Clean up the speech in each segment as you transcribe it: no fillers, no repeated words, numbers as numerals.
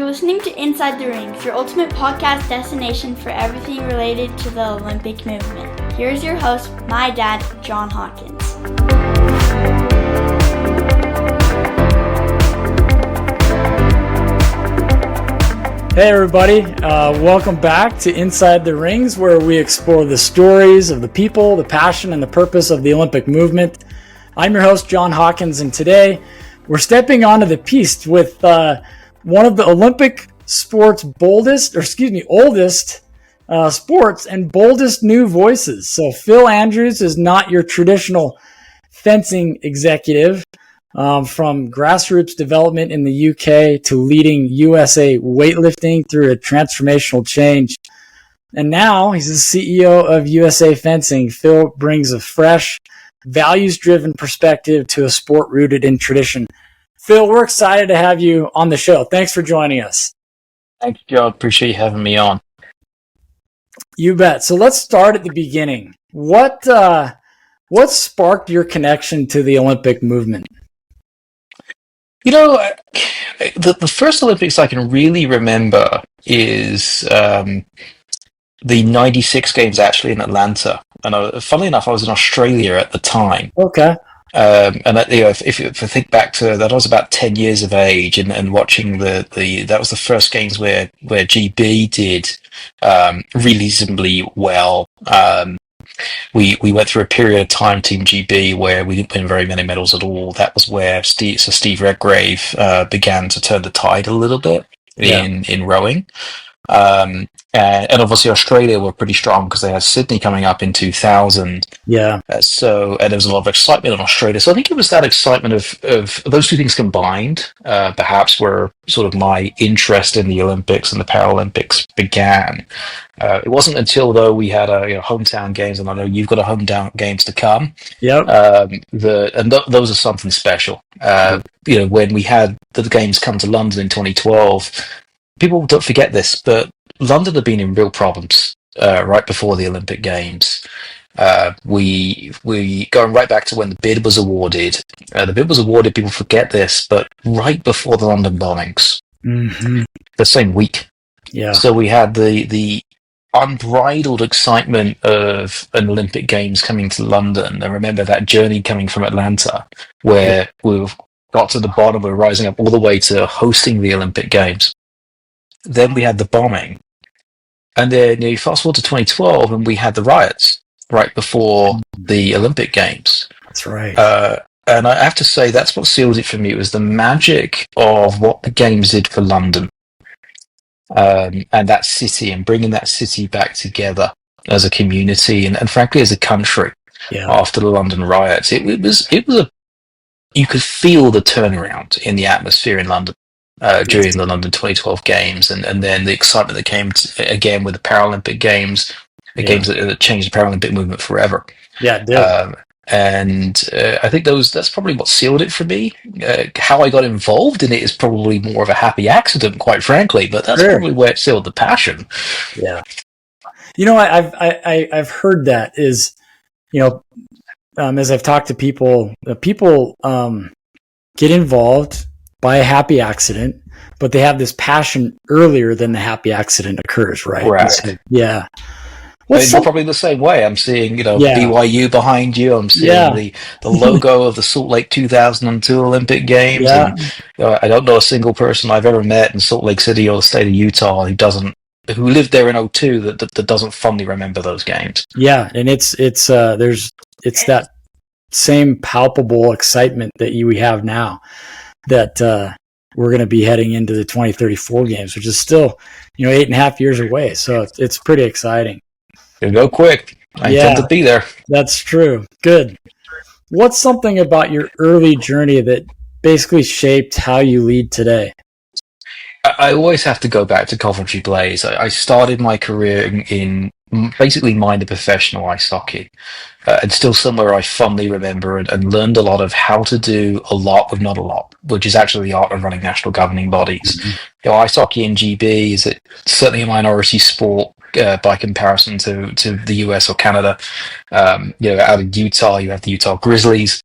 listening to Inside the Rings, your ultimate podcast destination for everything related to the Olympic movement. Here's your host, my dad, Jon Hawkins. Hey everybody, welcome back to Inside the Rings, where we explore the stories of the people, the passion, and the purpose of the Olympic movement. I'm your host, Jon Hawkins, and today we're stepping onto the piste with one of the Olympic sports oldest sports and boldest new voices. So Phil Andrews is not your traditional fencing executive. From grassroots development in the UK to leading USA weightlifting through a transformational change. And now he's the CEO of USA Fencing. Phil brings a fresh, values-driven perspective to a sport rooted in tradition. Phil, we're excited to have you on the show. Thanks for joining us. Thank you, Joe. Appreciate you having me on. You bet. So let's start at the beginning. What sparked your connection to the Olympic movement? You know, the first Olympics I can really remember is the '96 games actually in Atlanta. And funnily enough, I was in Australia at the time. Okay. If I think back to that, I was about 10 years of age and watching that was the first games where GB did reasonably well. We went through a period of time, Team GB, where we didn't win very many medals at all. That was where Steve Redgrave began to turn the tide a little bit in rowing. And obviously Australia were pretty strong because they had Sydney coming up in 2000. Yeah. And there was a lot of excitement in Australia. So I think it was that excitement of those two things combined, perhaps where sort of my interest in the Olympics and the Paralympics began. It wasn't until though we had hometown games, and I know you've got a hometown games to come. Yep. Those are something special. When we had the games come to London in 2012, people don't forget this, but London had been in real problems right before the Olympic Games. We going right back to when the bid was awarded. The bid was awarded. People forget this, but right before the London bombings, the same week. Yeah. So we had the unbridled excitement of an Olympic Games coming to London. I remember that journey coming from Atlanta, where we got to the bottom. We're rising up all the way to hosting the Olympic Games. Then we had the bombing. And then you fast forward to 2012, and we had the riots right before the Olympic Games. That's right. And I have to say, that's what sealed it for me. It was the magic of what the Games did for London, and that city, and bringing that city back together as a community, and frankly as a country. Yeah. After the London riots, it was you could feel the turnaround in the atmosphere in London. During the London 2012 Games, and then the excitement that came again with the Paralympic Games, games that changed the Paralympic movement forever. Yeah, it did. I think that's probably what sealed it for me. How I got involved in it is probably more of a happy accident, quite frankly, but that's probably where it sealed the passion. Yeah. I've heard that is, as I've talked to people, get involved by a happy accident, but they have this passion earlier than the happy accident occurs, right? Correct. Yeah. Probably the same way. I'm seeing, BYU behind you. I'm seeing the logo of the Salt Lake 2002 Olympic Games. Yeah. And, I don't know a single person I've ever met in Salt Lake City or the state of Utah who lived there in '02 that doesn't fondly remember those games. Yeah, and it's that same palpable excitement that we have now, that we're going to be heading into the 2034 Games, which is still, 8.5 years away. So it's pretty exciting. It'll go quick. I intend to be there. That's true. Good. What's something about your early journey that basically shaped how you lead today? I always have to go back to Coventry Blaze. I started my career in basically minor professional ice hockey, and still somewhere I fondly remember and learned a lot of how to do a lot with not a lot, which is actually the art of running national governing bodies. Mm-hmm. Ice hockey in GB is certainly a minority sport by comparison to the US or Canada. Out in Utah, you have the Utah Grizzlies.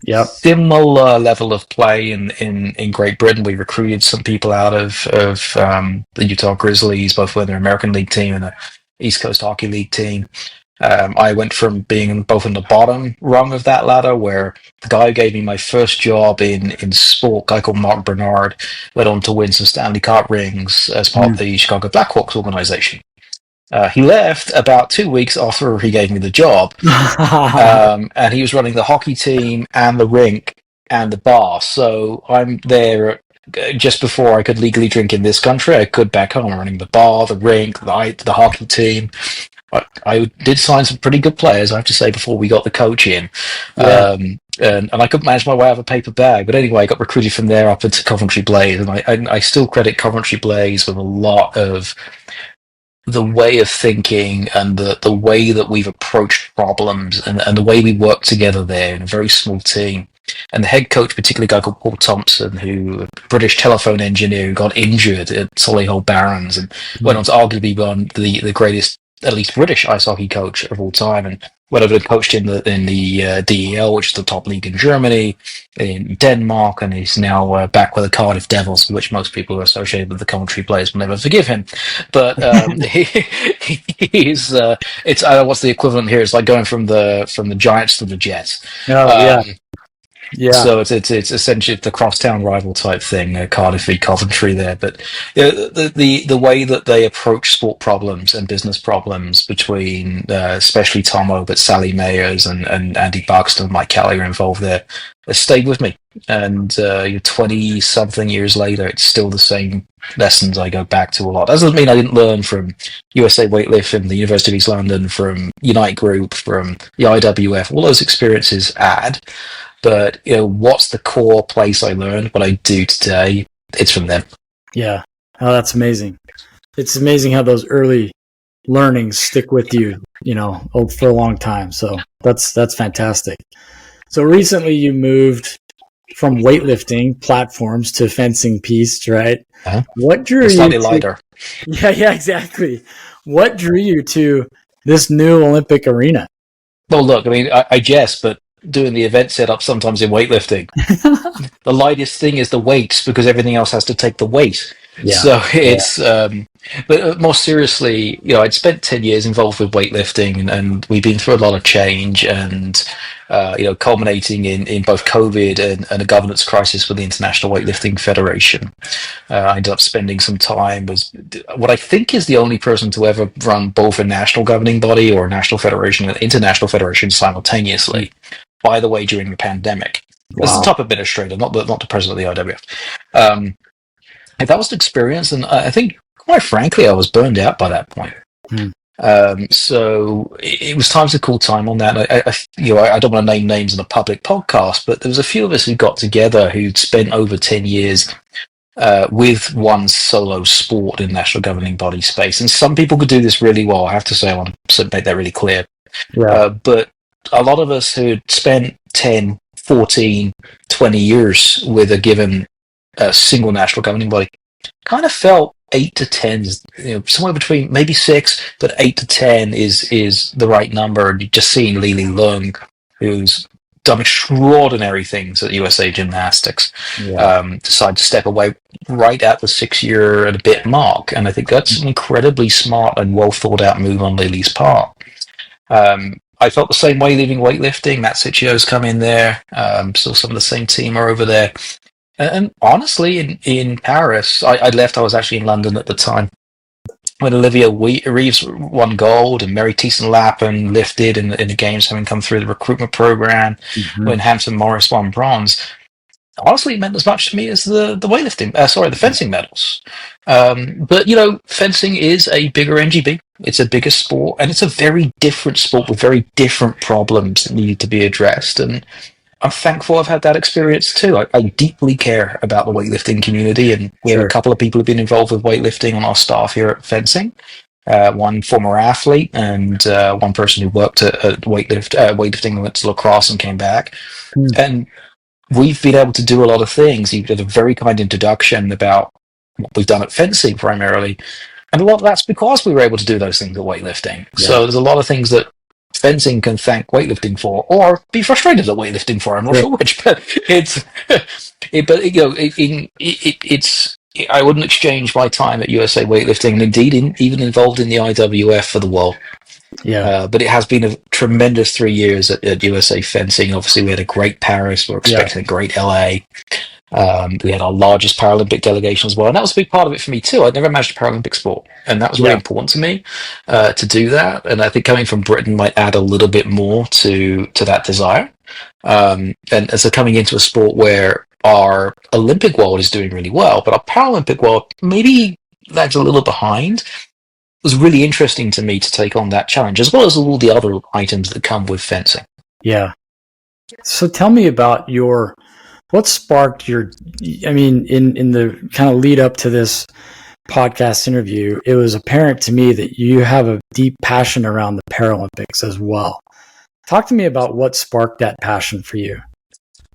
Yep. Similar level of play in Great Britain. We recruited some people out of the Utah Grizzlies, both with their American League team and the East Coast Hockey League team. I went from being both in the bottom rung of that ladder, where the guy who gave me my first job in sport, a guy called Mark Bernard, went on to win some Stanley Cup rings as part of the Chicago Blackhawks organization. He left about 2 weeks after he gave me the job, and he was running the hockey team and the rink and the bar. So I'm there just before I could legally drink in this country. I could back home, running the bar, the rink, the hockey team. I did sign some pretty good players, I have to say, before we got the coach in. Yeah. And I couldn't manage my way out of a paper bag. But anyway, I got recruited from there up into Coventry Blaze. And I still credit Coventry Blaze with a lot of the way of thinking and the way that we've approached problems and the way we work together there in a very small team. And the head coach, particularly a guy called Paul Thompson, who a British telephone engineer who got injured at Solihull Barons and went on to arguably be the greatest, at least British ice hockey coach of all time, and went over and coached in the DEL, which is the top league in Germany, in Denmark, and he's now back with the Cardiff Devils, which most people who are associated with the Coventry players will never forgive him. But he's it's what's the equivalent here? It's like going from the Giants to the Jets. Yeah. So it's essentially the crosstown rival type thing, Cardiff v Coventry there. But the way that they approach sport problems and business problems between especially Tomo, but Sally Mayers and Andy Buxton, Mike Kelly are involved there. It stayed with me, and 20 something years later, it's still the same lessons I go back to a lot. That doesn't mean I didn't learn from USA Weightlift and the University of East London, from Unite Group, from the IWF. All those experiences add. But what's the core place I learned what I do today? It's from them. Yeah. Oh, that's amazing. It's amazing how those early learnings stick with you, for a long time. So that's fantastic. So recently you moved from weightlifting platforms to fencing piste, right? Uh-huh. What drew you slightly lighter? Yeah, exactly. What drew you to this new Olympic arena? Well, look, I mean, I guess, but doing the event setup sometimes in weightlifting, the lightest thing is the weights because everything else has to take the weight. Yeah. So it's, but more seriously, I'd spent 10 years involved with weightlifting and we've been through a lot of change and, culminating in both COVID and a governance crisis with the International Weightlifting Federation. I ended up spending some time as what I think is the only person to ever run both a national governing body or a national federation and international federation simultaneously. By the way, during the pandemic, as the top administrator, not the president of the IWF. That was the experience, and I think, quite frankly, I was burned out by that point. So it was time to call time on that. I don't want to name names in a public podcast, but there was a few of us who got together who'd spent over 10 years with one solo sport in national governing body space, and some people could do this really well. I have to say, I want to make that really clear. Yeah. But a lot of us who'd spent 10, 14, 20 years with a given single national governing body kind of felt 8 to 10, somewhere between maybe 6, but 8 to 10 is the right number. And you've just seen Lili Lung, who's done extraordinary things at USA Gymnastics, decide to step away right at the 6 year and a bit mark. And I think that's an incredibly smart and well thought out move on Lili's part. I felt the same way leaving weightlifting. Matt Sicchio's come in there. Still some of the same team are over there. And honestly, in Paris, I left. I was actually in London at the time when Olivia Reeves won gold and Mary Thiessen-Lappen lifted in the games, having come through the recruitment program. When Hampton Morris won bronze. Honestly, it meant as much to me as the weightlifting. The fencing medals. But fencing is a bigger NGB. It's a bigger sport, and it's a very different sport with very different problems that need to be addressed. And I'm thankful I've had that experience too. I deeply care about the weightlifting community, and we have a couple of people who've been involved with weightlifting on our staff here at fencing. One former athlete and one person who worked at weightlifting and went to lacrosse and came back. And we've been able to do a lot of things. He did a very kind introduction about what we've done at fencing primarily. And a lot of that's because we were able to do those things at weightlifting. Yeah. So there's a lot of things that fencing can thank weightlifting for, or be frustrated at weightlifting for. I'm not sure which, but it's, it's. I wouldn't exchange my time at USA Weightlifting, and indeed, even involved in the IWF for the world. Yeah. But it has been a tremendous 3 years at USA Fencing. Obviously, we had a great Paris. We're expecting a great LA. We had our largest Paralympic delegation as well, and that was a big part of it for me too. I'd never managed a Paralympic sport, and that was really important to me to do that. And I think coming from Britain might add a little bit more to that desire. And so coming into a sport where our Olympic world is doing really well, but our Paralympic world maybe lags a little behind. It was really interesting to me to take on that challenge, as well as all the other items that come with fencing. Yeah. So tell me about what sparked in the kind of lead up to this podcast interview, it was apparent to me that you have a deep passion around the Paralympics as well. Talk to me about what sparked that passion for you.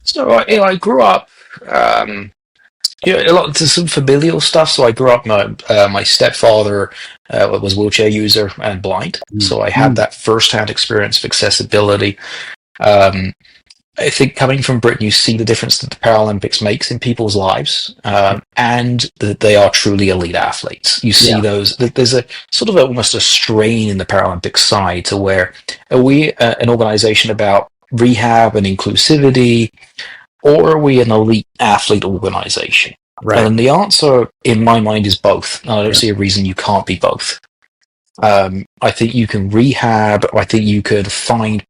So I grew up, a lot to some familial stuff. So I grew up. My stepfather was a wheelchair user and blind, so I had that first-hand experience of accessibility. I think coming from Britain, you see the difference that the Paralympics makes in people's lives, and that they are truly elite athletes. You see those. There's a sort of almost a strain in the Paralympic side to where are we an organization about rehab and inclusivity, or are we an elite athlete organization? Right. And the answer, in my mind, is both. I don't see a reason you can't be both. I think you can rehab. I think you could find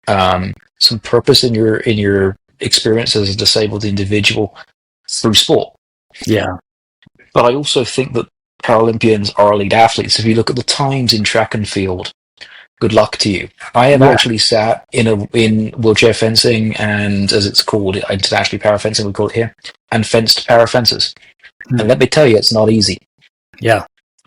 some purpose in your experience as a disabled individual through sport. Yeah. But I also think that Paralympians are elite athletes. If you look at the times in track and field, good luck to you. I have actually sat in wheelchair fencing, and as it's called, internationally para fencing, we call it here, and fenced para fences. And let me tell you, it's not easy. Yeah.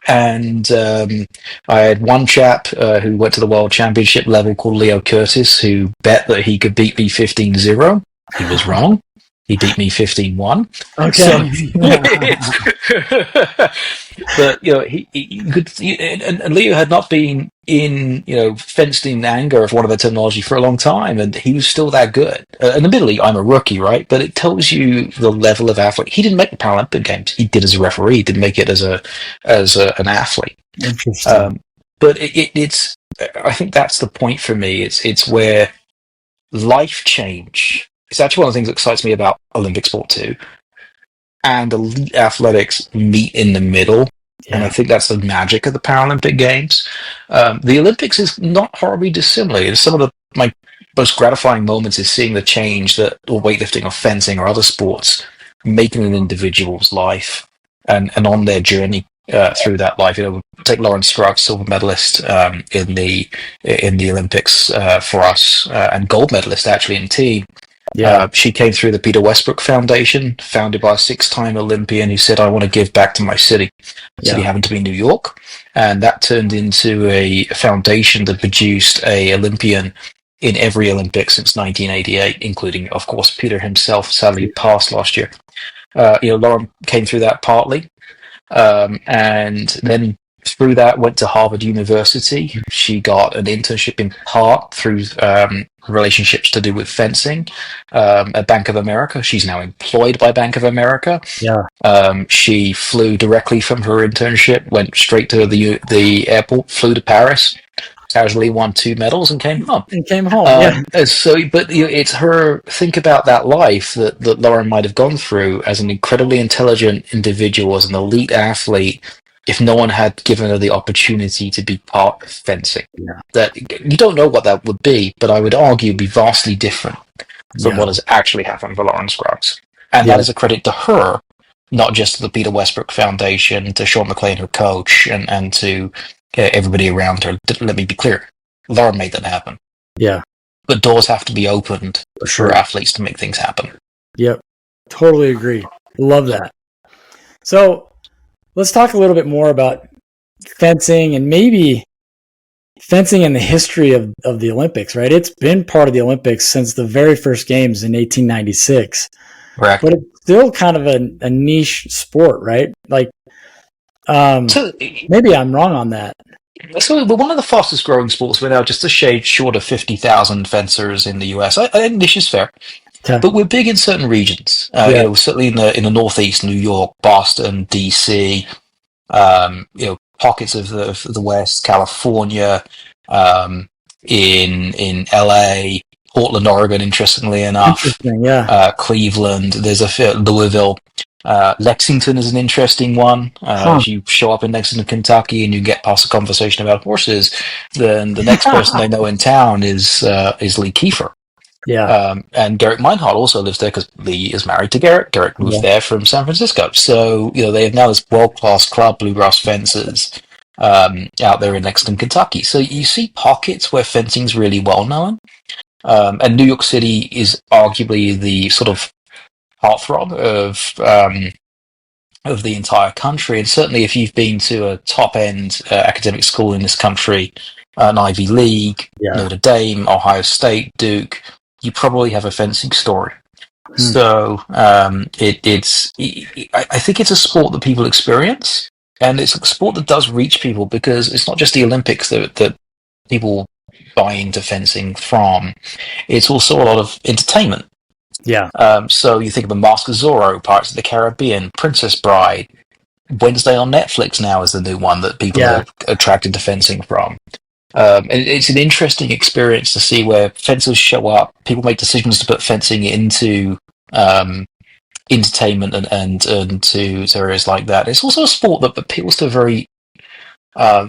And I had one chap who went to the world championship level called Leo Curtis, who bet that he could beat me 15-0. He was wrong. He beat me 15-1. Okay. So, but he could, and Leo had not been in fenced in anger of one of the terminology for a long time, and he was still that good. And admittedly, I'm a rookie, right? But it tells you the level of athlete. He didn't make the Paralympic Games. He did as a referee. He didn't make it as an athlete. Interesting. But it's. I think that's the point for me. It's where life change. It's actually one of the things that excites me about Olympic sport too. And elite athletics meet in the middle. Yeah. And I think that's the magic of the Paralympic Games. The Olympics is not horribly dissimilar. Some of my most gratifying moments is seeing the change that weightlifting or fencing or other sports make in an individual's life and on their journey through that life. Take Lauren Scruggs, silver medalist in the Olympics for us, and gold medalist actually in team. Yeah. She came through the Peter Westbrook Foundation, founded by a 6-time Olympian who said, I want to give back to my city. City happened to be New York. And that turned into a foundation that produced a Olympian in every Olympic since 1988, including, of course, Peter himself, sadly passed last year. Lauren came through that partly. And then through that went to Harvard University. She got an internship in part through relationships to do with fencing at Bank of America. She's now employed by Bank of America. Yeah. She flew directly from her internship, went straight to the airport, flew to Paris, casually won 2 medals and came home. But it's her, think about that life that Lauren might have gone through as an incredibly intelligent individual, as an elite athlete, if no one had given her the opportunity to be part of fencing. Yeah. That you don't know what that would be, but I would argue it'd be vastly different from what has actually happened for Lauren Scruggs. And that is a credit to her, not just to the Peter Westbrook Foundation, to Sean McLean, her coach, and to everybody around her. Let me be clear. Lauren made that happen. Yeah. But doors have to be opened for athletes to make things happen. Yep. Totally agree. Love that. So let's talk a little bit more about fencing and maybe fencing and the history of the Olympics, right? It's been part of the Olympics since the very first games in 1896. Correct. But it's still kind of a niche sport, right? Like, maybe I'm wrong on that. So we're one of the fastest growing sports. We're now just a shade short of 50,000 fencers in the US. I think this is fair. Okay. But we're big in certain regions. Yeah. Certainly in the Northeast, New York, Boston, DC, pockets of the West, California, in LA, Portland, Oregon, interestingly enough, Interesting. Yeah. Cleveland. There's Louisville. Lexington is an interesting one. Huh. If you show up in Lexington, Kentucky, and you get past a conversation about horses, then the next person they know in town is Lee Kiefer. Yeah. And Garrick Meinhardt also lives there because Lee is married to Garrick. Garrick moved Yeah. there from San Francisco. So, they have now this world-class club, Bluegrass Fencers, out there in Lexington, Kentucky. So you see pockets where fencing's really well known. And New York City is arguably the sort of heartthrob of the entire country. And certainly if you've been to a top-end academic school in this country, an Ivy League, Yeah. Notre Dame, Ohio State, Duke, you probably have a fencing story. So I think it's a sport that people experience, and it's a sport that does reach people because it's not just the Olympics that people buy into fencing from. It's also a lot of entertainment. Yeah. So you think of the Mask of Zorro, Pirates of the Caribbean, Princess Bride. Wednesday on Netflix now is the new one that people are attracted to fencing from. And it's an interesting experience to see where fencers show up. People make decisions to put fencing into entertainment and to areas like that. It's also a sport that appeals to a very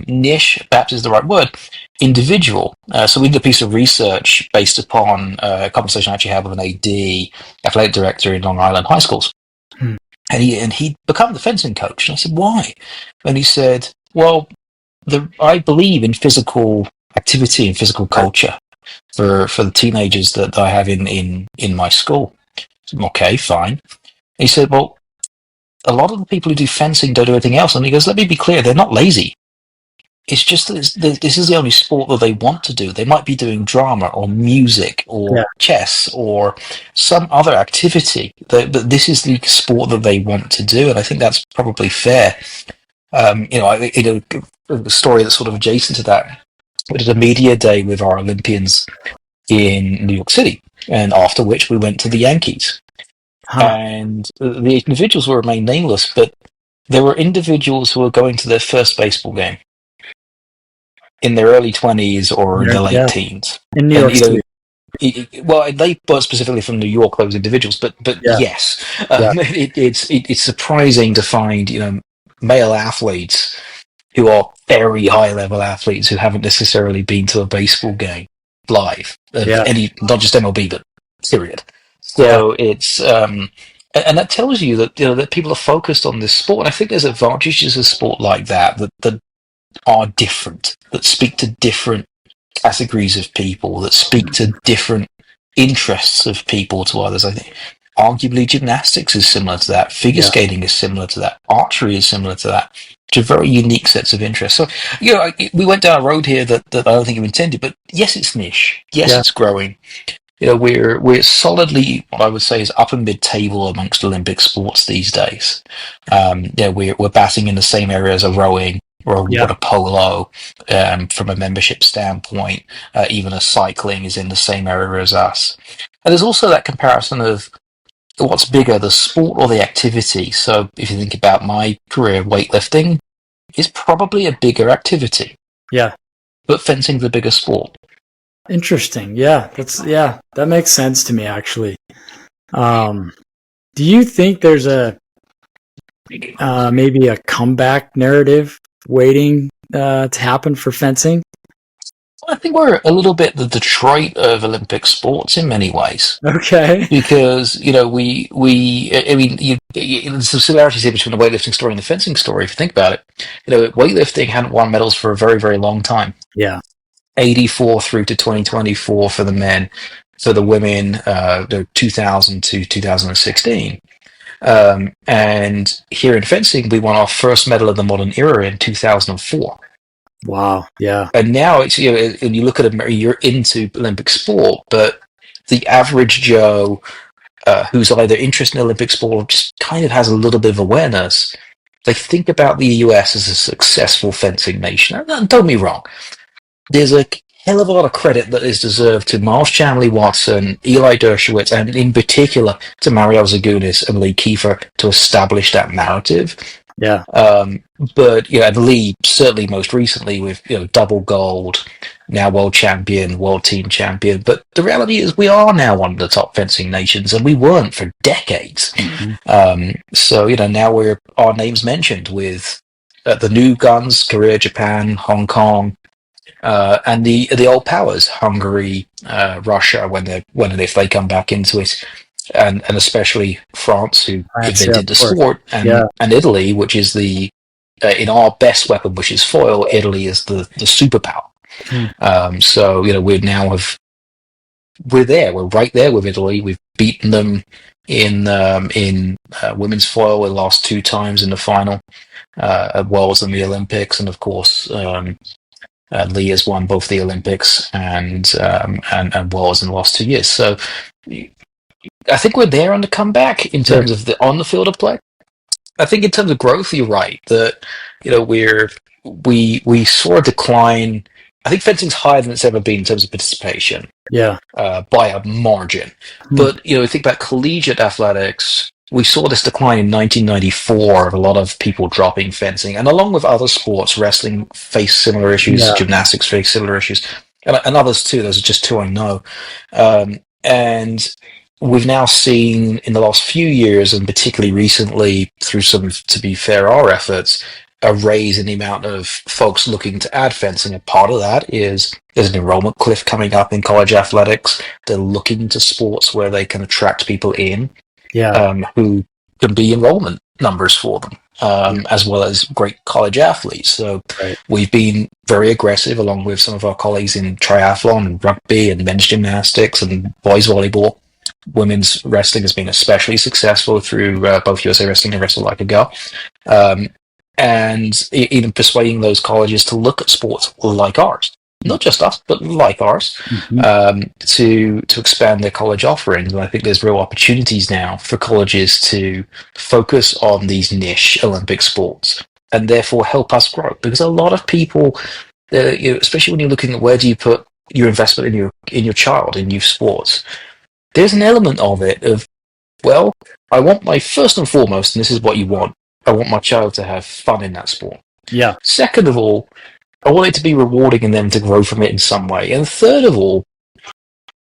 niche, perhaps is the right word, individual. So we did a piece of research based upon a conversation I actually had with an AD, athletic director in Long Island high schools. And he'd become the fencing coach. And I said, why? And he said, well, I believe in physical activity and physical culture for the teenagers that I have in my school. I said, okay, fine. He said, well, a lot of the people who do fencing don't do anything else. And he goes, let me be clear, they're not lazy. It's just that this is the only sport that they want to do. They might be doing drama or music or chess or some other activity, but this is the sport that they want to do. And I think that's probably fair. A story that's sort of adjacent to that. We did a media day with our Olympians in New York City, and after which we went to the Yankees. And the individuals will remain nameless, but there were individuals who were going to their first baseball game in their early 20s or in their late teens. In New York City. Well, they weren't specifically from New York, those individuals, but yes, it's surprising to find male athletes who are very high level athletes who haven't necessarily been to a baseball game live, not just MLB, but period. So it's and that tells you that that people are focused on this sport. And I think there's advantages to a sport like that are different, that speak to different categories of people, that speak to different interests of people to others. I think arguably gymnastics is similar to that, figure skating is similar to that, archery is similar to that, which are very unique sets of interests. So we went down a road here that I don't think you intended, but yes, it's niche, it's growing. We're solidly what I would say is upper mid-table amongst Olympic sports these days. We're batting in the same area as a rowing or a water polo from a membership standpoint. Even a cycling is in the same area as us. And there's also that comparison of what's bigger, the sport or the activity. So if you think about my career, weightlifting is probably a bigger activity. Yeah. But fencing's the bigger sport. Interesting. Yeah, that makes sense to me, actually. Do you think there's maybe a comeback narrative waiting to happen for fencing? I think we're a little bit the Detroit of Olympic sports in many ways. Okay. Because, there's some similarities here between the weightlifting story and the fencing story, if you think about it. Weightlifting hadn't won medals for a very, very long time. Yeah. 84 through to 2024 for the men. For the women, 2000 to 2016. And here in fencing, we won our first medal of the modern era in 2004. Wow, yeah. And now it's, when you look at it, you're into Olympic sport, but the average Joe who's either interested in Olympic sport or just kind of has a little bit of awareness they think about the US as a successful fencing nation. And don't get me wrong, there's a hell of a lot of credit that is deserved to Miles Chamley Watson, Eli Dershowitz, and in particular to Mario Zagunis and Lee Kiefer to establish that narrative. Yeah. But and Lee certainly most recently with double gold, now world champion, world team champion. But the reality is we are now one of the top fencing nations, and we weren't for decades. Mm-hmm. So now our names mentioned with the new guns, Korea, Japan, Hong Kong. And the old powers, Hungary, Russia, when and if they come back into it, and especially France, who invented the sport, and Italy, which is the in our best weapon, which is foil. Italy is the superpower. So we're there. We're right there with Italy. We've beaten them in women's foil. We lost 2 times in the final at Worlds and the Olympics, and of course. Lee has won both the Olympics and Worlds in the last 2 years. So I think we're there on the comeback in terms of on the field of play. I think in terms of growth, you're right that we saw a decline. I think fencing's higher than it's ever been in terms of participation. Yeah, by a margin. But think about collegiate athletics. We saw this decline in 1994 of a lot of people dropping fencing, and along with other sports, wrestling faced similar issues, gymnastics faced similar issues, and others too. Those are just 2 I know. And we've now seen in the last few years, and particularly recently, through some, to be fair, our efforts, a raise in the amount of folks looking to add fencing. And part of that is there's an enrollment cliff coming up in college athletics. They're looking to sports where they can attract people in. Who can be enrollment numbers for them, as well as great college athletes. So we've been very aggressive, along with some of our colleagues in triathlon and rugby and men's gymnastics and boys volleyball. Women's wrestling has been especially successful through both USA Wrestling and Wrestle Like a Girl. And even persuading those colleges to look at sports like ours. Not just us, but like ours, to expand their college offerings. And I think there's real opportunities now for colleges to focus on these niche Olympic sports and therefore help us grow. Because a lot of people, especially when you're looking at where do you put your investment in your child in youth sports, there's an element of it of, well, I want first and foremost, and this is what you want, I want my child to have fun in that sport. Yeah. Second of all, I want it to be rewarding and them to grow from it in some way. And third of all,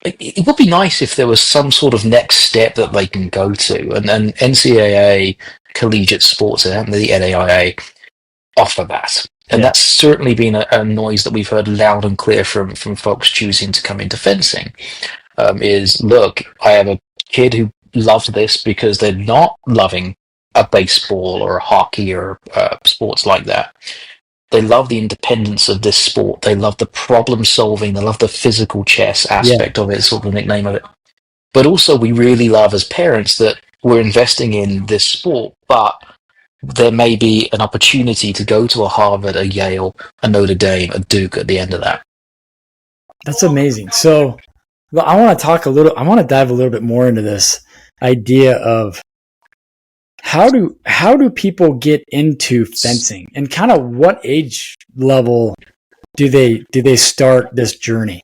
it would be nice if there was some sort of next step that they can go to. And NCAA, collegiate sports, and the NAIA offer that. And that's certainly been a noise that we've heard loud and clear from folks choosing to come into fencing. Is, look, I have a kid who loves this because they're not loving a baseball or a hockey or sports like that. They love the independence of this sport. They love the problem solving. They love the physical chess aspect of it, sort of the nickname of it. But also we really love as parents that we're investing in this sport, but there may be an opportunity to go to a Harvard, a Yale, a Notre Dame, a Duke at the end of that. That's amazing. So I want to dive a little bit more into this idea of how do people get into fencing, and kind of what age level do they start this journey?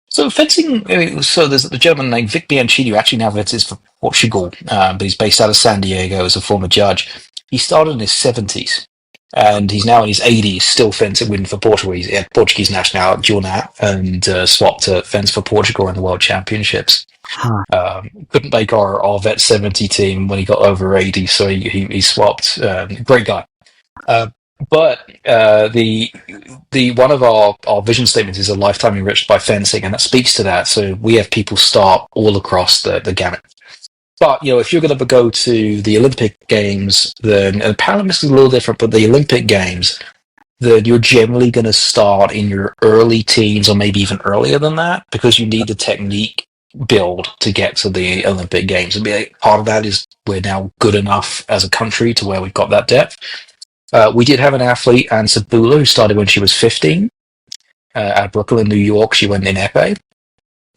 So fencing, so there's the gentleman named Vic Bianchini, who actually now fences for Portugal, but he's based out of San Diego as a former judge. He started in his 70s, and he's now in his 80s, still fencing for Portugal. He had Portuguese nationality, dual nat, and swapped to fence for Portugal in the World Championships. Couldn't make our vet 70 team when he got over 80, so he swapped. Great guy. But the one of our vision statements is a lifetime enriched by fencing, and that speaks to that. So we have people start all across the gamut. But if you're going to go to the Olympic Games, then and Paralympics is a little different. But the Olympic Games, then you're generally going to start in your early teens, or maybe even earlier than that, because you need the technique build to get to the Olympic Games. And part of that is we're now good enough as a country to where we've got that depth. We did have an athlete, Anne Sabula, who started when she was 15 at Brooklyn, New York. She went in épée.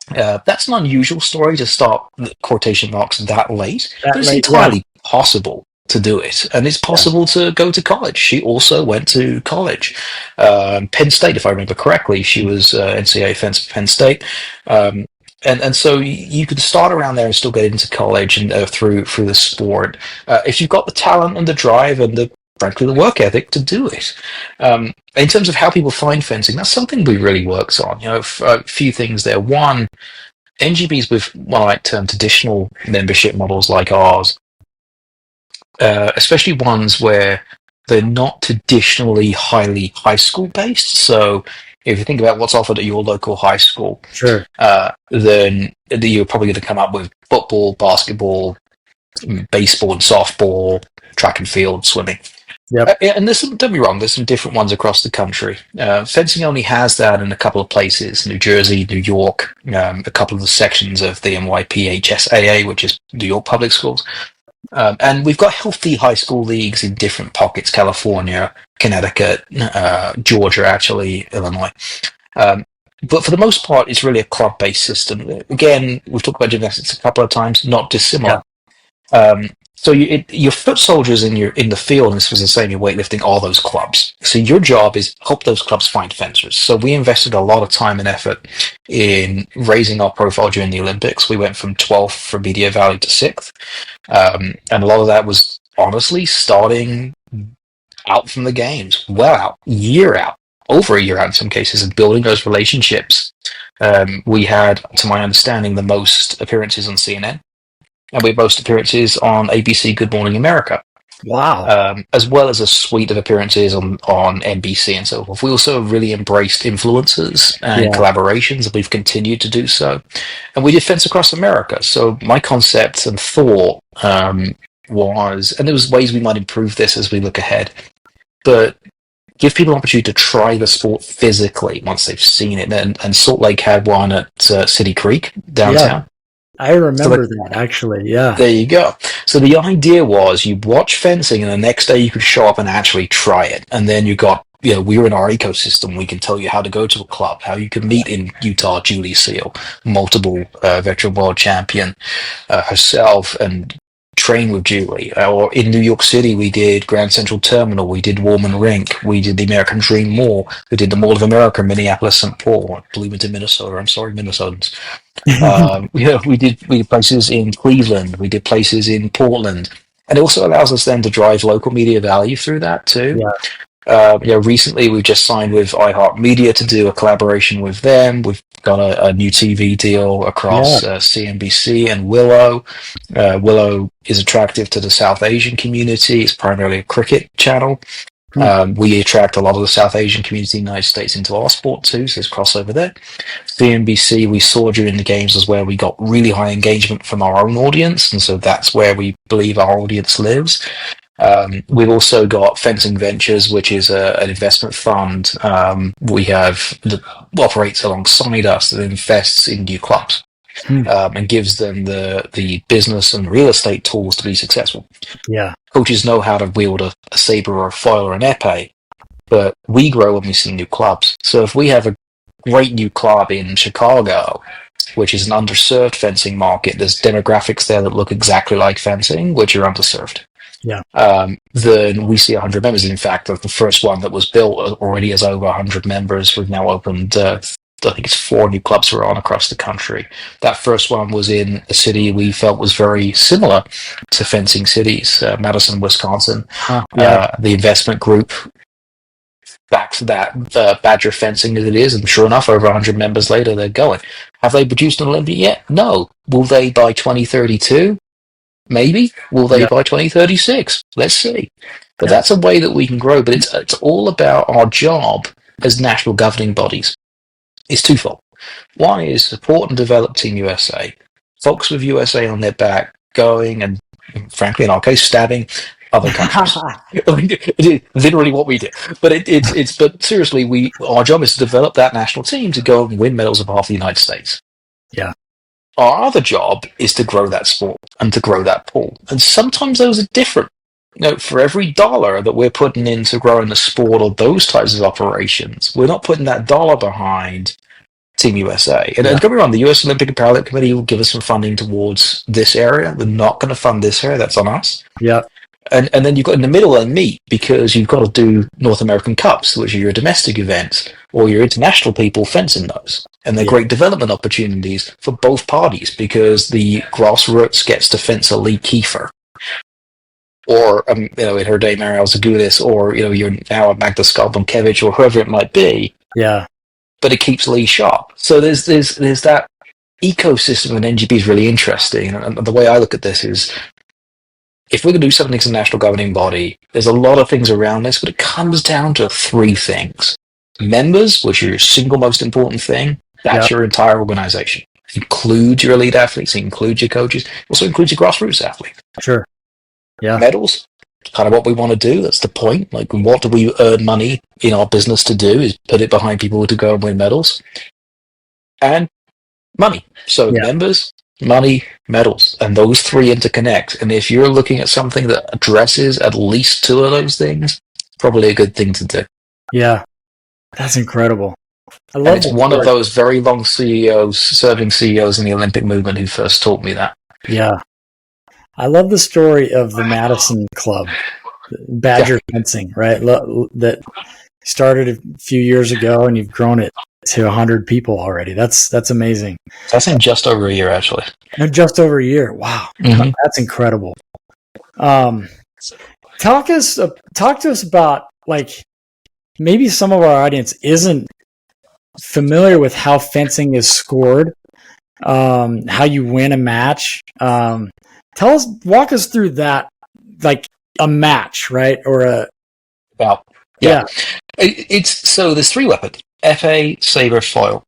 That's an unusual story to start quotation marks that late, but it's entirely possible to do it, and it's possible to go to college. She also went to college, Penn State, if I remember correctly. She was NCAA fence at Penn State, and so you can start around there and still get into college and through the sport if you've got the talent and the drive and frankly the work ethic to do it. In terms of how people find fencing, that's something we really worked on. A few things there. One, NGBs with what I like term traditional membership models like ours, especially ones where they're not traditionally highly high school based. So if you think about what's offered at your local high school, Sure. then you're probably going to come up with football, basketball, baseball, and softball, track and field, swimming. Yep. And don't be wrong, there's some different ones across the country. Fencing only has that in a couple of places: New Jersey, New York, a couple of the sections of the NYPHSAA, which is New York Public Schools. And we've got healthy high school leagues in different pockets: California, Connecticut, Georgia, actually, Illinois. But for the most part, it's really a club-based system. Again, we've talked about gymnastics a couple of times, not dissimilar. Yeah. So your foot soldiers in the field, and this was the same in weightlifting, are those clubs. So your job is help those clubs find fencers. So we invested a lot of time and effort in raising our profile during the Olympics. We went from 12th for Media Valley to 6th. And a lot of that was honestly starting out from the games, well out, year out, over a year out in some cases, and building those relationships. We had, to my understanding, the most appearances on CNN. And we had most appearances on ABC Good Morning America. Wow. As well as a suite of appearances on NBC and so forth. We also really embraced influencers and collaborations, and we've continued to do so. And we did Fence Across America. So my concept and thought was, and there was ways we might improve this as we look ahead, but give people an opportunity to try the sport physically once they've seen it. And Salt Lake had one at City Creek downtown. Yeah. I remember that, actually, yeah. There you go. So the idea was you watch fencing, and the next day you could show up and actually try it. And then you got, we're in our ecosystem. We can tell you how to go to a club, how you can meet in Utah, Julie Seal, multiple veteran world champion herself, and train with Julie. Or in New York City, we did Grand Central Terminal, we did Woolman Rink, we did the American Dream Mall, we did the Mall of America, Minneapolis, St. Paul, Bloomington, Minnesota. I'm sorry, Minnesotans. We did places in Cleveland, we did places in Portland, and it also allows us then to drive local media value through that too. Recently we've just signed with iHeartMedia to do a collaboration with them. We've got a new TV deal across CNBC and Willow. Willow is attractive to the South Asian community. It's primarily a cricket channel. We attract a lot of the South Asian community in the United States into our sport too, so there's crossover there. CNBC, we saw during the games, as where we got really high engagement from our own audience, and so that's where we believe our audience lives. We've also got Fencing Ventures, which is an investment fund we have that operates alongside us, that invests in new clubs and gives them the business and real estate tools to be successful. Yeah. Coaches know how to wield a saber or a foil or an epee, but we grow when we see new clubs. So if we have a great new club in Chicago, which is an underserved fencing market, there's demographics there that look exactly like fencing, which are underserved. Yeah. Then we see 100 members. In fact, the first one that was built already has over 100 members. We've now opened, I think it's 4 new clubs we're on across the country. That first one was in a city we felt was very similar to fencing cities, Madison, Wisconsin. The investment group backs that Badger Fencing as it is, and sure enough, over 100 members later, they're going. Have they produced an Olympic yet? No. Will they by 2032? Maybe. Will they by 2036? Let's see. But that's a way that we can grow. But it's all about our job as national governing bodies. It's twofold. One is support and develop Team USA. Folks with USA on their back going and, frankly, in our case, stabbing other countries. Literally what we do. But but seriously, our job is to develop that national team to go and win medals on behalf of the United States. Yeah. Our other job is to grow that sport and to grow that pool. And sometimes those are different. For every dollar that we're putting into growing the sport or those types of operations, we're not putting that dollar behind Team USA. And don't get me wrong, the US Olympic and Paralympic Committee will give us some funding towards this area. We're not going to fund this area. That's on us. Yeah. And then you've got in the middle and meat, because you've got to do North American Cups, which are your domestic events, or your international people fencing those. And they're Yeah. great development opportunities for both parties, because the grassroots gets to fence a Lee Kiefer, or in her day, Mariel Zagulis, or you're now a Magda Skalbonkevich, or whoever it might be. Yeah. But it keeps Lee sharp. So there's that ecosystem, and NGP is really interesting. And the way I look at this is, if we're going to do something as a national governing body, there's a lot of things around this, but it comes down to three things. Members, which are your single most important thing, that's your entire organization. It includes your elite athletes, it includes your coaches, it also includes your grassroots athletes. Sure. Yeah. Medals, kind of what we want to do. That's the point. Like, what do we earn money in our business to do, is put it behind people to go and win medals. And money. So members, money, medals, and those three interconnect. And if you're looking at something that addresses at least two of those things, probably a good thing to do. Yeah, that's incredible. I love. And it's one of those very long serving CEOs in the Olympic movement who first taught me that. Yeah, I love the story of the Madison Club, Badger Fencing, right? That started a few years ago, and you've grown it to 100 people already. That's amazing. That's in just over a year, actually. Just over a year. Wow, that's incredible. Talk to us about, like, maybe some of our audience isn't familiar with how fencing is scored, how you win a match. Walk us through that, like a match, right? Or there's three weapons: epee, saber, foil.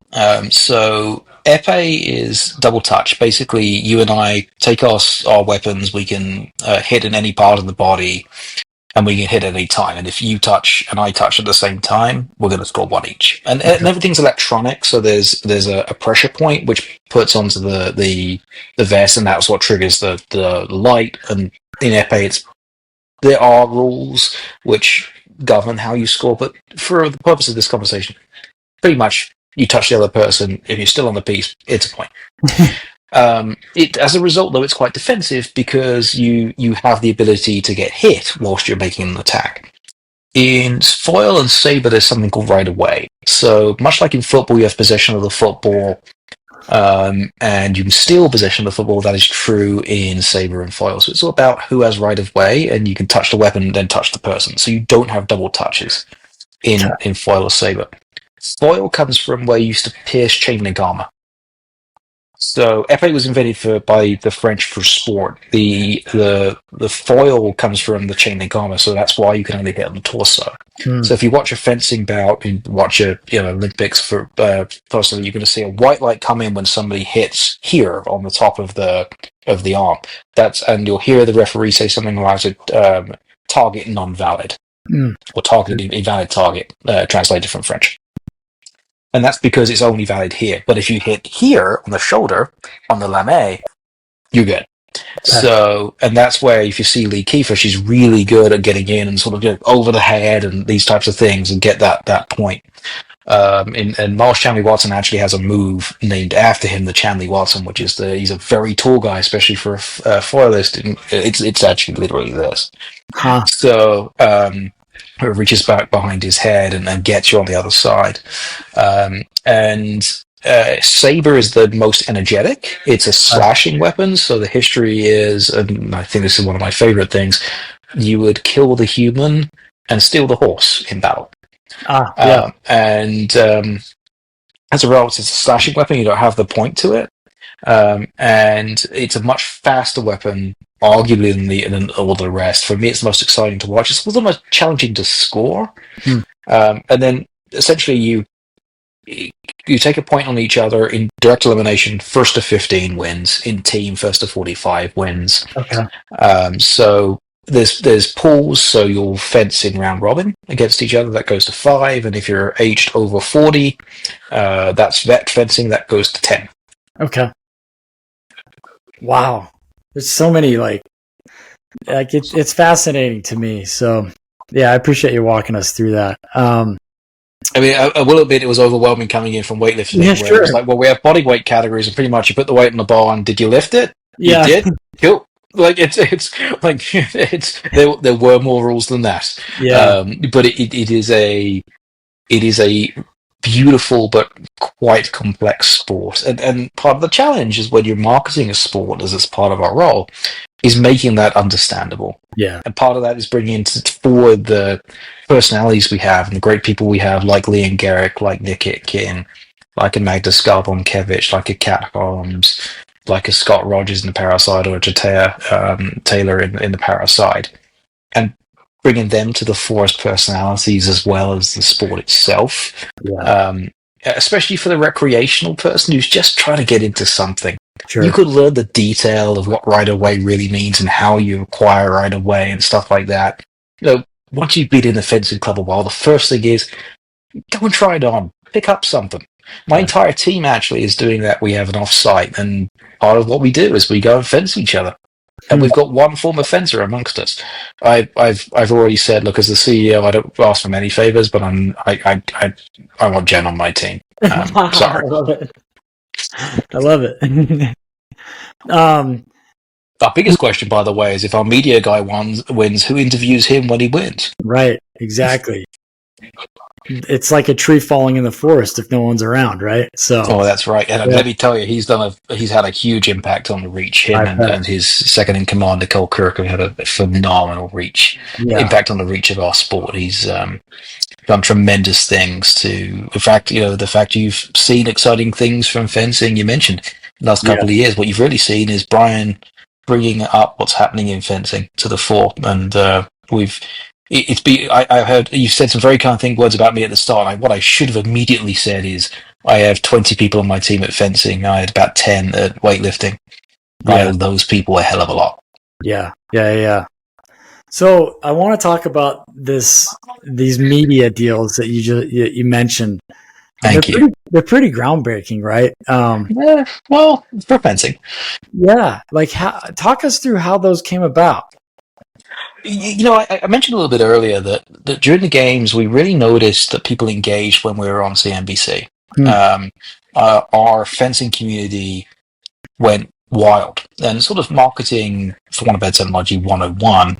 So epee is double touch. Basically, you and I take our weapons. We can hit in any part of the body, and we can hit at any time. And if you touch and I touch at the same time, we're going to score one each. And everything's electronic, so there's a pressure point which puts onto the vest, and that's what triggers the light. And in epee, there are rules which govern how you score, but for the purpose of this conversation, pretty much you touch the other person. If you're still on the piece, it's a point. As a result, though, it's quite defensive, because you have the ability to get hit whilst you're making an attack. In foil and saber, there's something called right of way. So much like in football, you have possession of the football, and you can steal possession of the football. That is true in saber and foil. So it's all about who has right of way, and you can touch the weapon and then touch the person. So you don't have double touches in foil or saber. Foil comes from where you used to pierce chain link armor. So epee was invented by the French for sport. The foil comes from the chain link armor, so that's why you can only hit on the torso. So if you watch a fencing bout and watch a Olympics for personally, you're going to see a white light come in when somebody hits here on the top of the arm. And you'll hear the referee say something like target non-valid, or target invalid target, translated from French. And that's because it's only valid here. But if you hit here on the shoulder, on the lame, you're good. So, and that's where, if you see Lee Kiefer, she's really good at getting in and sort of get over the head and these types of things and get that point. And Miles Chanley Watson actually has a move named after him, the Chanley Watson, which is he's a very tall guy, especially for a foilist. It's actually literally this. So, it reaches back behind his head and gets you on the other side. Saber is the most energetic. It's a slashing weapon, so the history is, and I think this is one of my favorite things, you would kill the human and steal the horse in battle. As a result, it's a slashing weapon. You don't have the point to it. And it's a much faster weapon, arguably, than all the rest. For me, it's the most exciting to watch. It's also the most challenging to score. And then essentially you take a point on each other in direct elimination. First to 15 wins. In team, first to 45 wins. So there's pools, so you'll fence in round robin against each other. That goes to 5, and if you're aged over 40, that's vet fencing. That goes to 10. Okay. Wow. There's so many, like it's fascinating to me. So yeah, I appreciate you walking us through that. I mean, I will admit it was overwhelming coming in from weightlifting. Yeah, where sure. It's like, well, we have body weight categories, and pretty much you put the weight on the bar, and did you lift it? Yeah. You did? Cool. Like it's like it's there were more rules than that. Yeah. But it is a beautiful but quite complex sport. And part of the challenge is when you're marketing a sport as it's part of our role, is making that understandable. Yeah. And part of that is bringing forward the personalities we have and the great people we have, like Liam Garrick, like Nick Itkin, like a Magda Skarbon-Kevich, like a Kat Holmes, like a Scott Rogers in the Parasite, or a Jatea Taylor in the Parasite, and bringing them to the fore as personalities as well as the sport itself. Yeah. Especially for the recreational person who's just trying to get into something. Sure. You could learn the detail of what right away really means and how you acquire right away and stuff like that. Once you've been in the fencing club a while, the first thing is go and try it on. Pick up something. My entire team actually is doing that. We have an off-site, and part of what we do is we go and fence each other. And we've got one former fencer amongst us. I've already said, look, as the CEO, I don't ask for many favors, but I want Jen on my team. Sorry. I love it. Our biggest question, by the way, is if our media guy wins, who interviews him when he wins? Right, exactly. It's like a tree falling in the forest if no one's around, right? So, that's right. And let me tell you, he's had a huge impact on the reach. Him and his second in command, Nicole Kirk, have had a phenomenal reach impact on the reach of our sport. He's done tremendous things to, in fact, the fact you've seen exciting things from fencing. You mentioned the last couple of years. What you've really seen is Brian bringing up what's happening in fencing to the fore, and I heard you said some very kind words about me at the start. What I should have immediately said is I have 20 people on my team at fencing. I had about 10 at weightlifting. I owe those people a hell of a lot. Yeah. So I want to talk about these media deals that you mentioned. Thank you. They're pretty groundbreaking, right? Well, for fencing. Yeah. Like, talk us through how those came about. I mentioned a little bit earlier that during the games, we really noticed that people engaged when we were on CNBC. Our fencing community went wild. And sort of marketing, for want of better terminology, 101,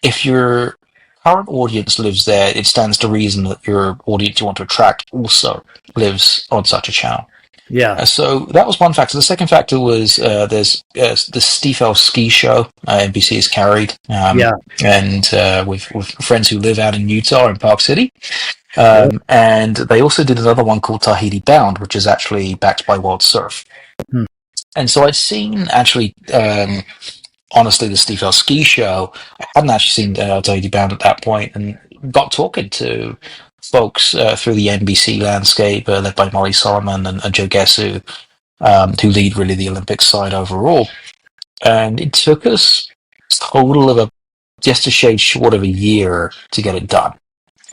if your current audience lives there, it stands to reason that your audience you want to attract also lives on such a channel. Yeah. So that was one factor. The second factor was there's the Stiefel ski show NBC has carried, and with friends who live out in Utah in Park City, and they also did another one called Tahiti Bound, which is actually backed by World Surf. And so I'd seen actually, honestly, the Stiefel ski show. I hadn't actually seen Tahiti Bound at that point, and got talking to folks through the NBC landscape, led by Molly Solomon and Joe Gessu, who lead really the Olympics side overall. And it took us a total of just a shade short of a year to get it done.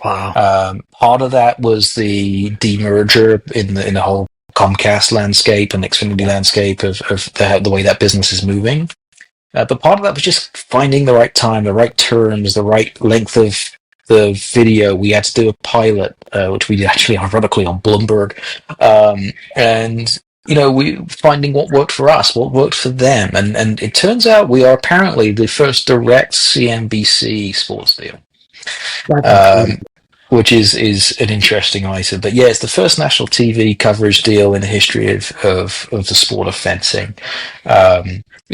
Wow. Part of that was the demerger in the whole Comcast landscape and Xfinity landscape of the way that business is moving. But part of that was just finding the right time, the right terms, the right length of the video. We had to do a pilot, which we did actually ironically on Bloomberg, and we finding what worked for us, what worked for them, and it turns out we are apparently the first direct CNBC sports deal, which is an interesting item. But yeah, it's the first national TV coverage deal in the history of the sport of fencing.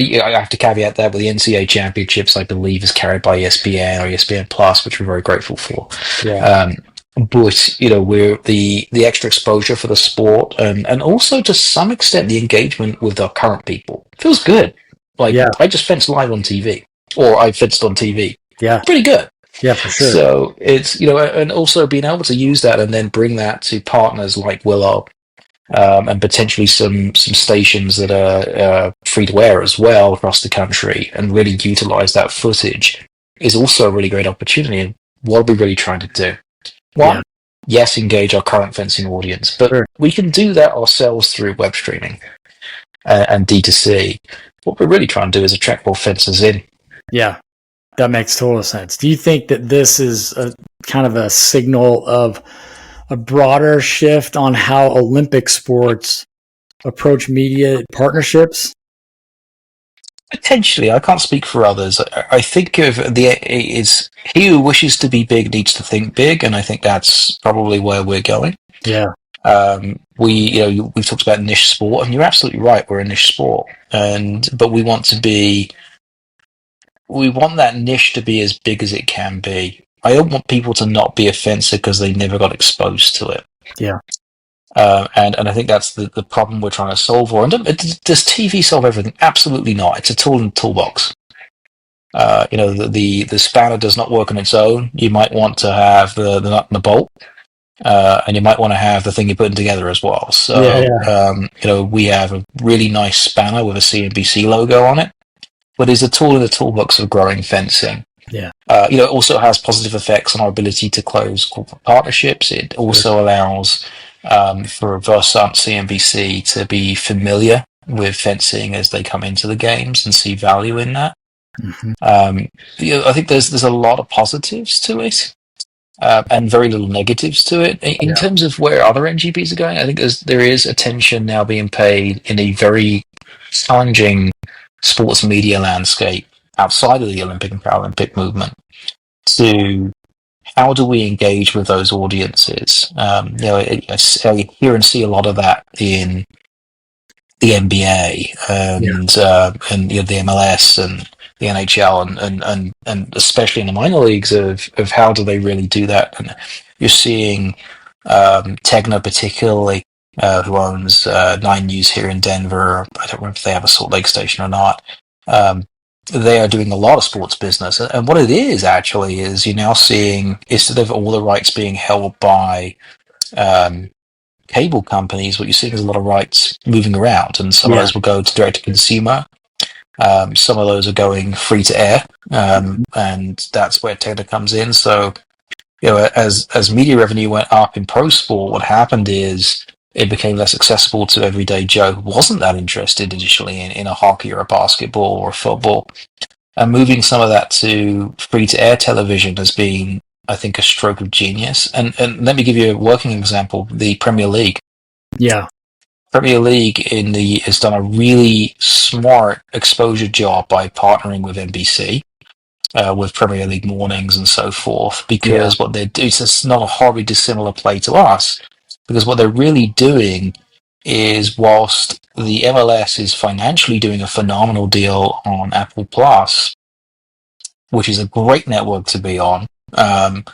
I have to caveat that with the NCAA championships, I believe, is carried by ESPN or ESPN Plus, which we're very grateful for. Yeah. But we're the extra exposure for the sport, and also to some extent the engagement with our current people feels good. I just fenced live on TV, or I fenced on TV. Yeah, pretty good. Yeah, for sure. So it's and also being able to use that and then bring that to partners like Willow. And potentially some stations that are free to air as well across the country, and really utilize that footage is also a really great opportunity. And what are we really trying to do? One, yes, engage our current fencing audience, but we can do that ourselves through web streaming and D2C. What we're really trying to do is attract more fencers in. Yeah, that makes total sense. Do you think that this is a kind of a signal of a broader shift on how Olympic sports approach media partnerships? Potentially, I can't speak for others. I think of it's he who wishes to be big needs to think big, and I think that's probably where we're going. Yeah. We've talked about niche sport, and you're absolutely right. We're a niche sport, but we want that niche to be as big as it can be. I don't want people to not be a fencer because they never got exposed to it. Yeah. And I think that's the problem we're trying to solve for. And does TV solve everything? Absolutely not. It's a tool in the toolbox. The spanner does not work on its own. You might want to have the nut and the bolt, and you might want to have the thing you're putting together as well. So, we have a really nice spanner with a CNBC logo on it, but it's a tool in the toolbox of growing fencing. Yeah. It also has positive effects on our ability to close corporate partnerships. It also allows for Versant CNBC to be familiar with fencing as they come into the games and see value in that. Mm-hmm. I think there's a lot of positives to it, and very little negatives to it. In terms of where other NGPs are going, I think there is attention now being paid in a very challenging sports media landscape outside of the Olympic and Paralympic movement to how do we engage with those audiences. I hear and see a lot of that in the NBA and the MLS and the NHL and especially in the minor leagues of how do they really do that. And you're seeing Tegna particularly, who owns Nine News here in Denver. I don't remember if they have a Salt Lake station or not. They are doing a lot of sports business, and what it is actually is you're now seeing, instead of all the rights being held by cable companies, what you're seeing is a lot of rights moving around, and some of those will go to direct to consumer. Some of those are going free to air, and that's where Tegna comes in. So, as media revenue went up in pro sport, what happened is it became less accessible to everyday Joe who wasn't that interested initially in a hockey or a basketball or a football. And moving some of that to free-to-air television has been, I think, a stroke of genius. And let me give you a working example, the Premier League. Yeah. Premier League has done a really smart exposure job by partnering with NBC, with Premier League mornings and so forth, because what they're doing is just not a horribly dissimilar play to us. Because what they're really doing is, whilst the MLS is financially doing a phenomenal deal on Apple Plus, which is a great network to be on, and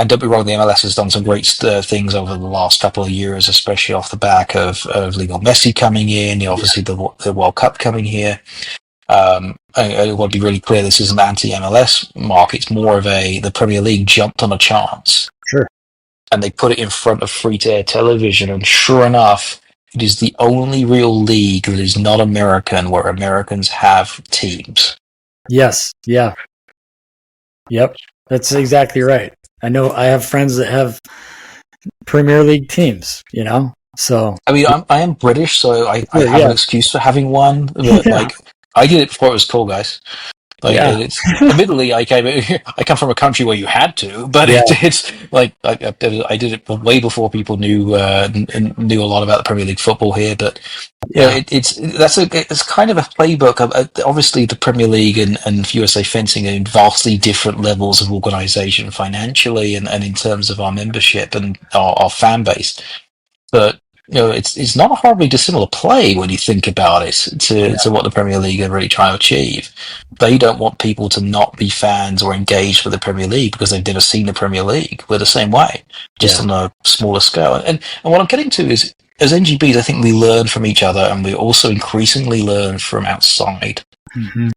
don't be wrong, the MLS has done some great things over the last couple of years, especially off the back of Lionel Messi coming in, obviously the World Cup coming here. I want to be really clear, this is an anti-MLS market. It's more of the Premier League jumped on a chance. Sure. And they put it in front of free-to-air television, and sure enough, it is the only real league that is not American where Americans have teams. Yes. Yeah. Yep. That's exactly right. I know I have friends that have Premier League teams, so. I mean, I am British, so I have an excuse for having one, but I did it before it was cool, guys. It's admittedly I come from a country where you had to, but it's like I did it way before people knew a lot about the Premier League football here. But it's kind of a playbook. Obviously, the Premier League and USA Fencing are in vastly different levels of organisation financially and in terms of our membership and our fan base, but. It's not a horribly dissimilar play when you think about it to what the Premier League are really trying to achieve. They don't want people to not be fans or engaged with the Premier League because they've never seen the Premier League. We're the same way, just on a smaller scale. And what I'm getting to is, as NGBs, I think we learn from each other, and we also increasingly learn from outside. Mm-hmm.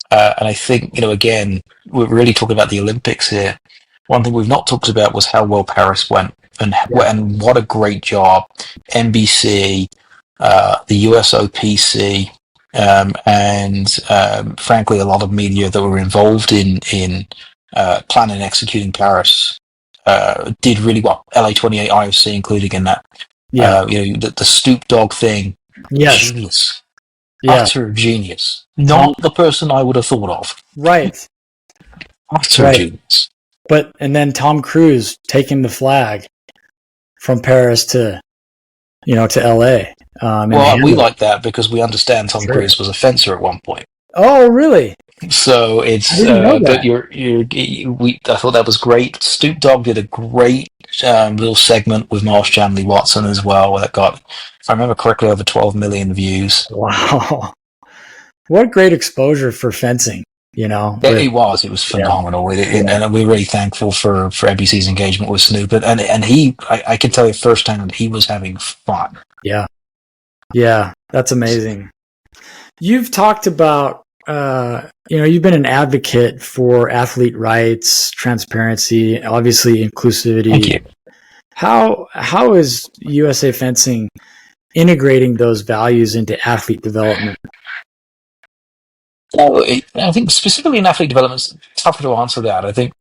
And I think, again, we're really talking about the Olympics here. One thing we've not talked about was how well Paris went. And what a great job NBC, the USOPC, and frankly a lot of media that were involved in planning and executing Paris did really well. LA28 IOC including in that. The Stoop Dog thing. Yes. Genius. Utter genius. Not the person I would have thought of. Right. Utter genius. And then Tom Cruise taking the flag from Paris to LA. We like that because we understand Tom Cruise was a fencer at one point. Oh, really? So I it's, didn't know but that. I thought that was great. Stoop Dog did a great little segment with Marsh Janley Watson as well, that got, if I remember correctly, over 12 million views. Wow. What great exposure for fencing, with, It was yeah, phenomenal. yeah, And we're really thankful for NBC's engagement with Snoop. And I can tell you firsthand, he was having fun. yeah, yeah. That's amazing. You've talked about, you've been an advocate for athlete rights, transparency, obviously Thank inclusivity. you. How is USA Fencing integrating those values into athlete development? I think specifically in athlete development, it's tougher to answer that. I think,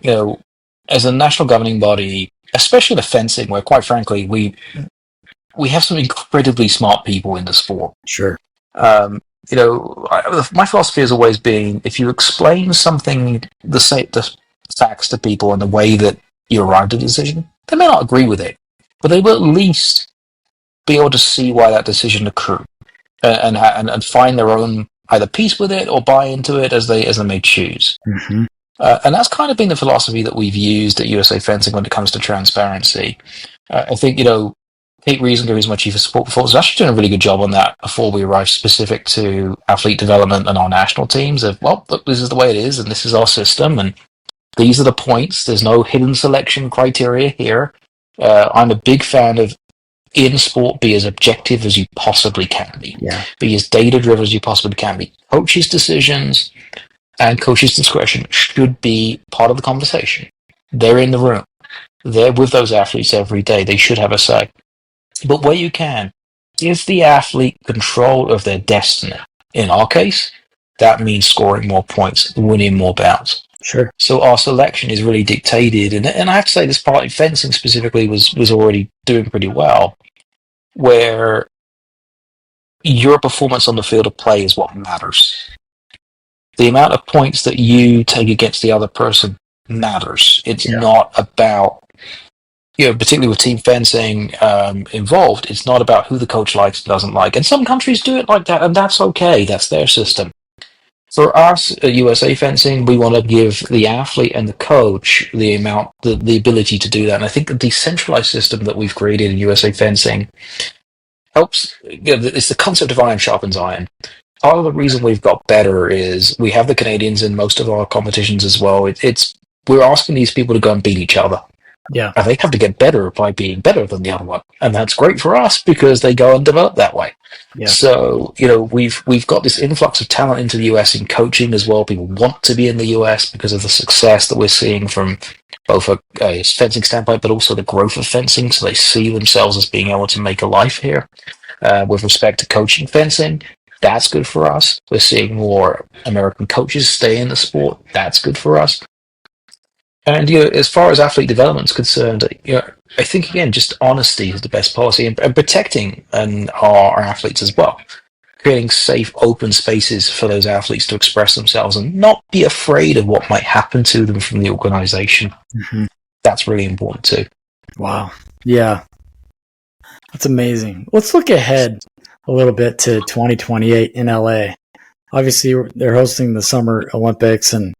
as a national governing body, especially the fencing, where quite frankly, we have some incredibly smart people in the sport. Sure. My philosophy has always been, if you explain something, the facts to people in the way that you arrived at a decision, they may not agree with it, but they will at least be able to see why that decision occurred, and find their own either peace with it or buy into it as they may choose. Mm-hmm. And that's kind of been the philosophy that we've used at USA Fencing when it comes to transparency. I think, Kate Riesinger, who's my chief of sport before, was actually doing a really good job on that before we arrived specific to athlete development and our national teams of, well, look, this is the way it is, and this is our system, and these are the points. There's no hidden selection criteria here. I'm a big fan of, in sport, be as objective as you possibly can be. Yeah. Be as data-driven as you possibly can be. Coaches' decisions and coaches' discretion should be part of the conversation. They're in the room. They're with those athletes every day. They should have a say. But where you can, give the athlete control of their destiny. In our case, that means scoring more points, winning more bouts. Sure. So our selection is really dictated, and I have to say this part in fencing specifically was already doing pretty well, where your performance on the field of play is what matters. The amount of points that you take against the other person matters. It's not about, particularly with team fencing involved, it's not about who the coach likes and doesn't like. And some countries do it like that, and that's okay. That's their system. For us at USA Fencing, we want to give the athlete and the coach the ability to do that. And I think the decentralized system that we've created in USA Fencing helps. It's the concept of iron sharpens iron. Part of the reason we've got better is we have the Canadians in most of our competitions as well. We're asking these people to go and beat each other. Yeah. And they have to get better by being better than the other one. And that's great for us because they go and develop that way. Yeah. So, we've got this influx of talent into the US in coaching as well. People want to be in the US because of the success that we're seeing from both a fencing standpoint, but also the growth of fencing. So they see themselves as being able to make a life here. With respect to coaching fencing, that's good for us. We're seeing more American coaches stay in the sport. That's good for us. And as far as athlete development is concerned, I think again, just honesty is the best policy, and protecting our athletes as well, creating safe, open spaces for those athletes to express themselves and not be afraid of what might happen to them from the organization. Mm-hmm. That's really important too. Wow. Yeah, that's amazing. Let's look ahead a little bit to 2028 in LA. Obviously, they're hosting the Summer Olympics, and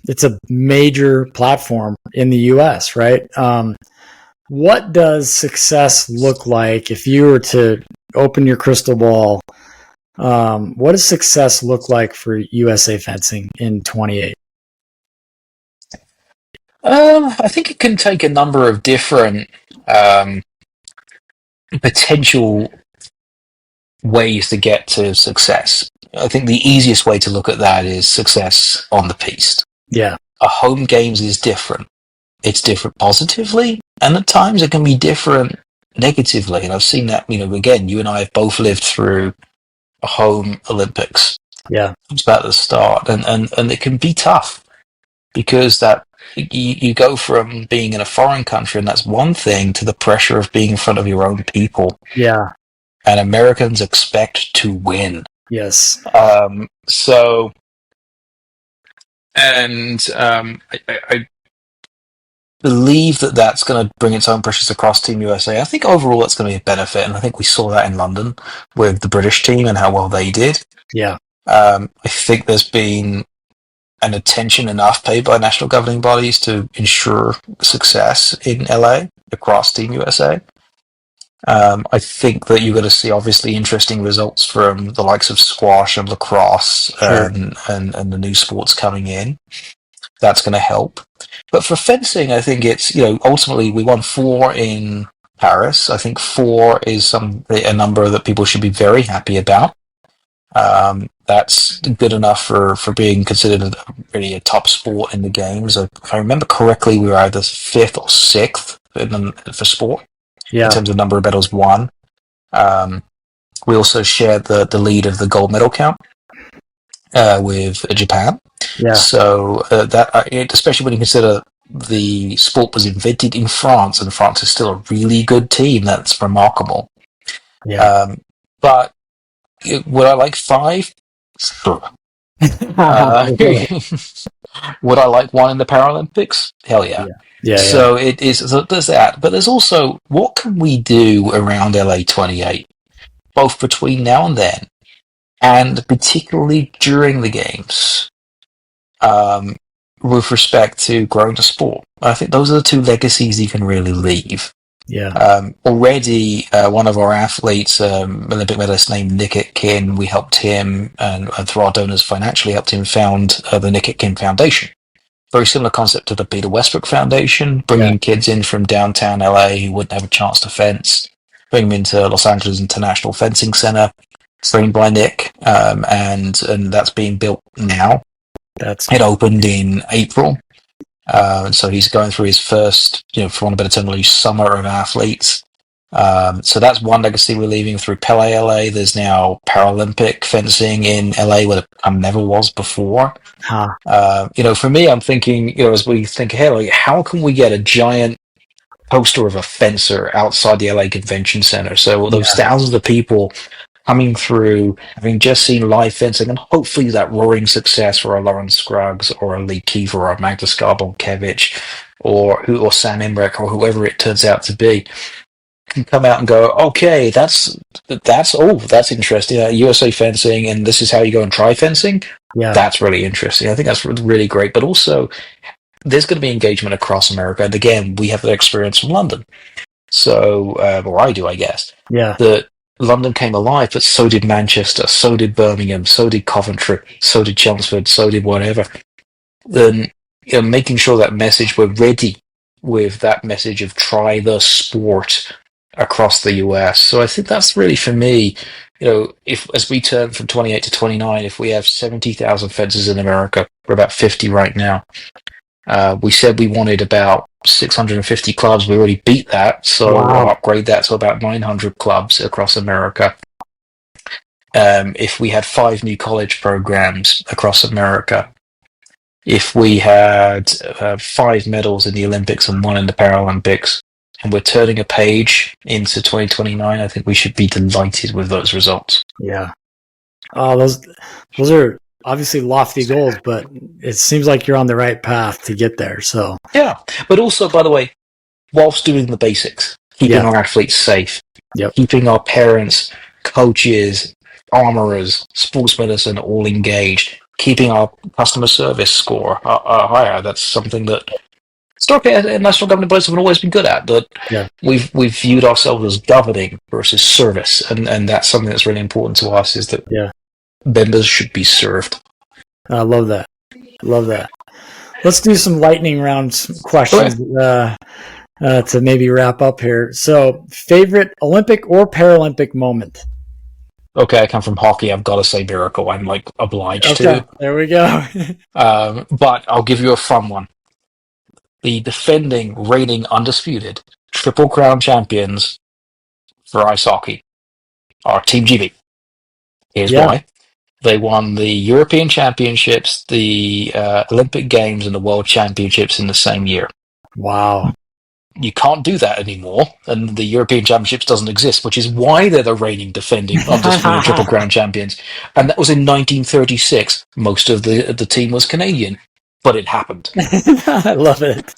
it's a major platform in the U.S., right? What does success look like if you were to open your crystal ball? What does success look like for USA Fencing in 28? I think it can take a number of different potential ways to get to success. I think the easiest way to look at that is success on the piste. Yeah. A home games is different. It's different positively, and at times it can be different negatively. And I've seen that, again, you and I have both lived through a home Olympics. Yeah. It's about the start, and it can be tough because that you go from being in a foreign country, and that's one thing, to the pressure of being in front of your own people. Yeah. And Americans expect to win. Yes. I believe that that's going to bring its own pressures across Team USA. I think overall that's going to be a benefit, and I think we saw that in London with the British team and how well they did. Yeah. I think there's been an attention enough paid by national governing bodies to ensure success in LA across Team USA. I think that you're going to see obviously interesting results from the likes of squash and lacrosse Sure. and the new sports coming in. That's going to help. But for fencing, I think it's, ultimately we won 4 in Paris. I think 4 is a number that people should be very happy about. That's good enough for being considered really a top sport in the games. If I remember correctly, we were either 5th or 6th for sport in terms of number of medals won. We also shared the lead of the gold medal count with Japan. Yeah. So especially when you consider the sport was invented in France, and France is still a really good team, that's remarkable. Yeah. But would I like 5? Sure. Would I like 1 in the Paralympics? Hell yeah. Yeah. So it is. So there's that, but there's also what can we do around LA 28, both between now and then, and particularly during the games, with respect to growing the sport. I think those are the 2 legacies you can really leave. Yeah. Already, one of our athletes, Olympic medalist named Nick Atkin, we helped him and through our donors financially helped him found the Nick Atkin Foundation. Very similar concept to the Peter Westbrook Foundation, bringing kids in from downtown LA who wouldn't have a chance to fence, bring them into Los Angeles International Fencing Center, trained by Nick, and that's being built now. It opened in April. So he's going through his first, for want of a better term, summer of athletes. So that's one legacy we're leaving through Pele LA. There's now Paralympic fencing in LA where there never was before. For me, I'm thinking, as we think ahead, like, how can we get a giant poster of a fencer outside the LA Convention Center? So those thousands of people coming through, having just seen live fencing, and hopefully that roaring success for a Lauren Scruggs or a Lee Kiefer or a Magda Skarbon-Kevich or Sam Emmerich or whoever it turns out to be, can come out and go, okay, that's interesting. USA fencing, and this is how you go and try fencing. Yeah, that's really interesting. I think that's really great. But also, there's going to be engagement across America, and again, we have that experience from London. So, or I do, I guess. Yeah. That London came alive, but so did Manchester, so did Birmingham, so did Coventry, so did Chelmsford, so did whatever. Then, making sure that message, we're ready with that message of try the sport across the US. So I think that's really, for me, if as we turn from 28 to 29, if we have 70,000 fencers in America, we're about 50 right now. We said we wanted about 650 clubs. We already beat that, so we'll upgrade that to about 900 clubs across America. If we had 5 new college programs across America, if we had 5 medals in the Olympics and 1 in the Paralympics, and we're turning a page into 2029, I think we should be delighted with those results. Yeah. Those are obviously lofty goals, but it seems like you're on the right path to get there. So yeah, but also, by the way, whilst doing the basics, keeping our athletes safe, keeping our parents, coaches, armorers, sports medicine all engaged, keeping our customer service score higher. That's something that historically national governing bodies have always been good at. But we've viewed ourselves as governing versus service, and that's something that's really important to us. Is that members should be served. I love that. Let's do some lightning round questions to maybe wrap up here. So, favorite Olympic or Paralympic moment? Okay, I come from hockey. I've got to say Miracle. I'm obliged to. There we go. But I'll give you a fun one. The defending, reigning, undisputed Triple Crown champions for ice hockey are Team GB. Here's why. They won the European Championships, the Olympic Games, and the World Championships in the same year. Wow. You can't do that anymore, and the European Championships doesn't exist, which is why they're the reigning, defending, undisputed Triple Crown champions. And that was in 1936. Most of the team was Canadian, but it happened. I love it.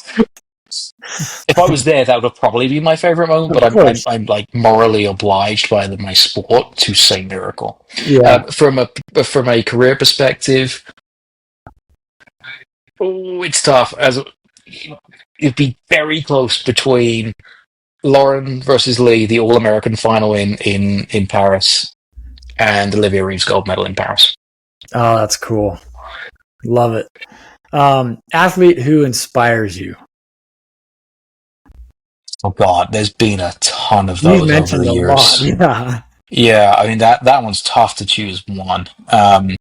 If I was there, that would probably be my favorite moment. Of But I'm course. I'm like morally obliged by my sport to say miracle. Yeah. From a career perspective, it's tough. As it'd be very close between Lauren versus Lee, the All American final in Paris, and Olivia Reeves' gold medal in Paris. Oh, that's cool. Love it. Athlete who inspires you? Oh God, there's been a ton of You've those over mentioned the a lot. years. Yeah. Yeah, I mean that one's tough to choose one. I'll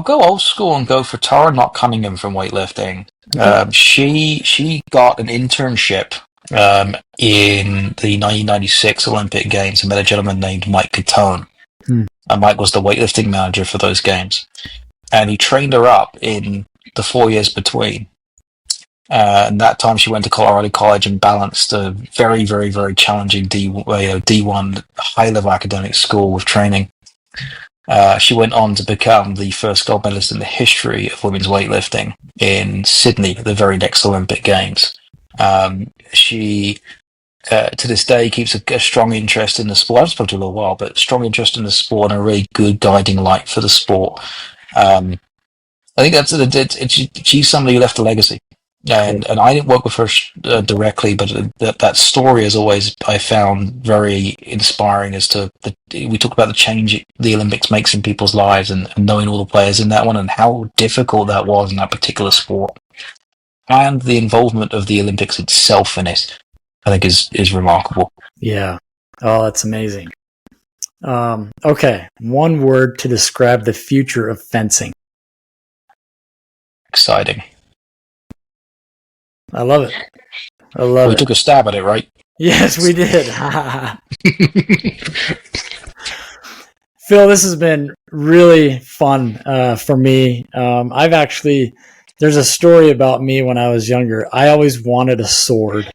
go old school and go for Tara Knott Cunningham from weightlifting. Okay. She got an internship in the 1996 Olympic Games and met a gentleman named Mike Catone. And Mike was the weightlifting manager for those games, and he trained her up in the 4 years between. And that time she went to Colorado College and balanced a very, very, very challenging D1 high-level academic school with training. She went on to become the first gold medalist in the history of women's weightlifting in Sydney, the very next Olympic Games. She, to this day, keeps a strong interest in the sport. I've spoken to her a little while, but strong interest in the sport and a really good guiding light for the sport. I think she's somebody who left a legacy. And I didn't work with her directly, but that story is always, I found, very inspiring as to we talk about the change the Olympics makes in people's lives, and knowing all the players in that one and how difficult that was in that particular sport, and the involvement of the Olympics itself in it, I think is remarkable. Yeah. Oh, that's amazing. Okay. One word to describe the future of fencing. Exciting. I love it. We took a stab at it, right? Yes, we did. Phil, this has been really fun for me. There's a story about me when I was younger. I always wanted a sword,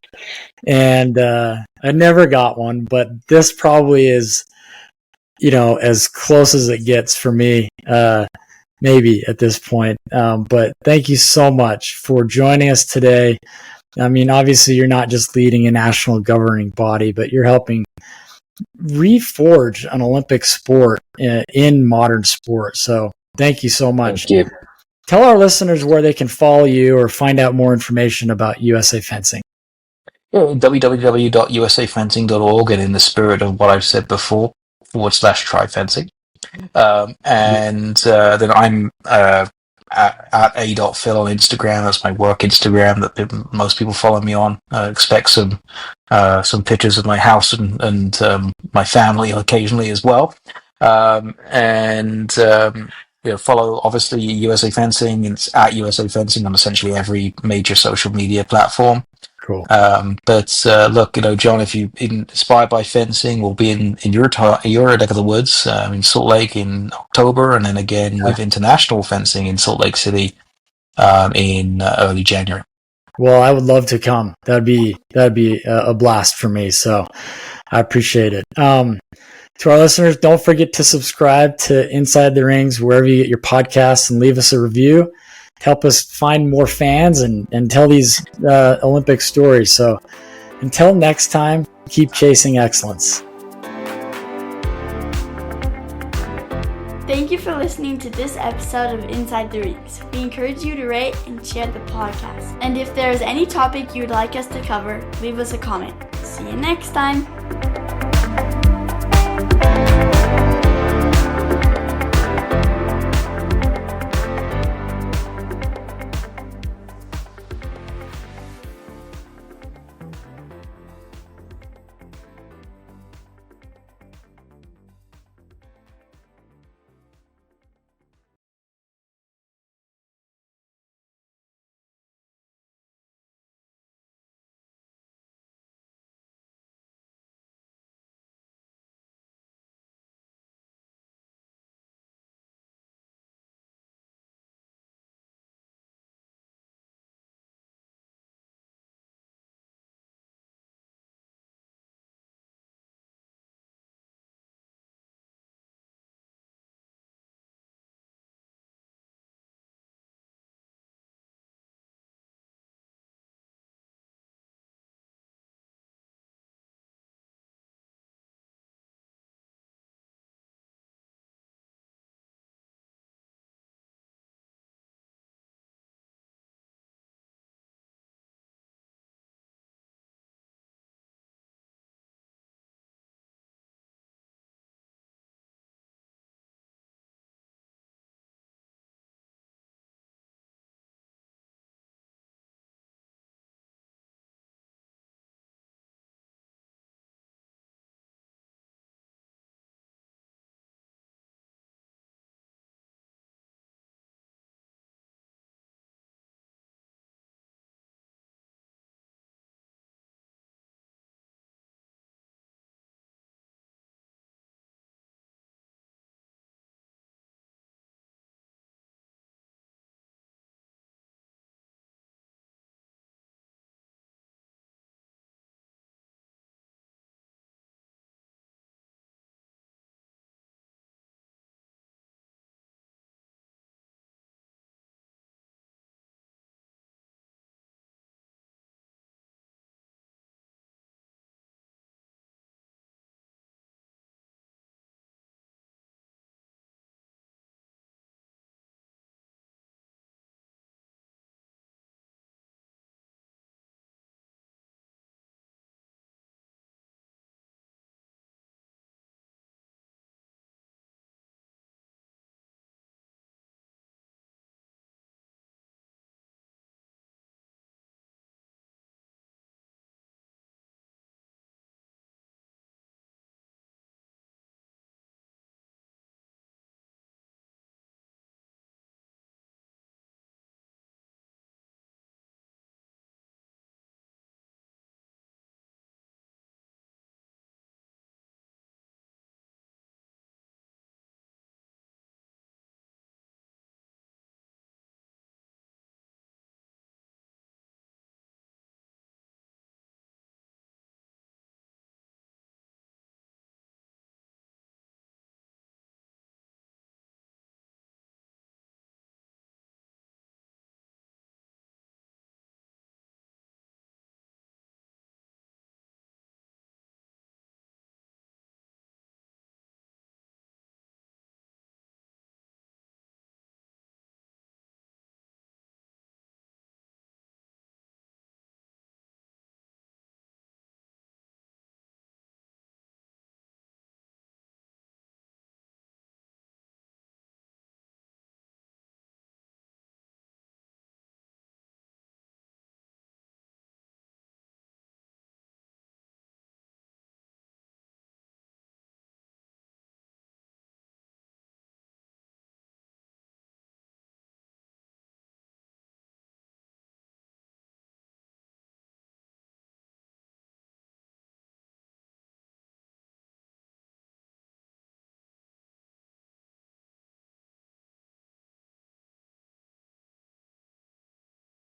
and I never got one, but this probably is, as close as it gets for me, maybe at this point. But thank you so much for joining us today. I mean, obviously, you're not just leading a national governing body, but you're helping reforge an Olympic sport in modern sport. So thank you so much. Thank you. Tell our listeners where they can follow you or find out more information about USA Fencing. www.usafencing.org, and in the spirit of what I've said before, /try fencing. Then I'm at a.phil on Instagram. That's my work Instagram that most people follow me on. Expect some pictures of my house and my family occasionally as well. Follow obviously USA Fencing. It's at USA Fencing on essentially every major social media platform. Cool. Look, John, if you're inspired by fencing, we'll be in your neck of the woods in Salt Lake in October, and then again with international fencing in Salt Lake City in early January. Well, I would love to come. That'd be a blast for me. So I appreciate it. To our listeners, don't forget to subscribe to Inside the Rings wherever you get your podcasts, and leave us a review. Help us find more fans and tell these Olympic stories. So until next time, keep chasing excellence. Thank you for listening to this episode of Inside the Rings. We encourage you to rate and share the podcast. And if there is any topic you would like us to cover, leave us a comment. See you next time.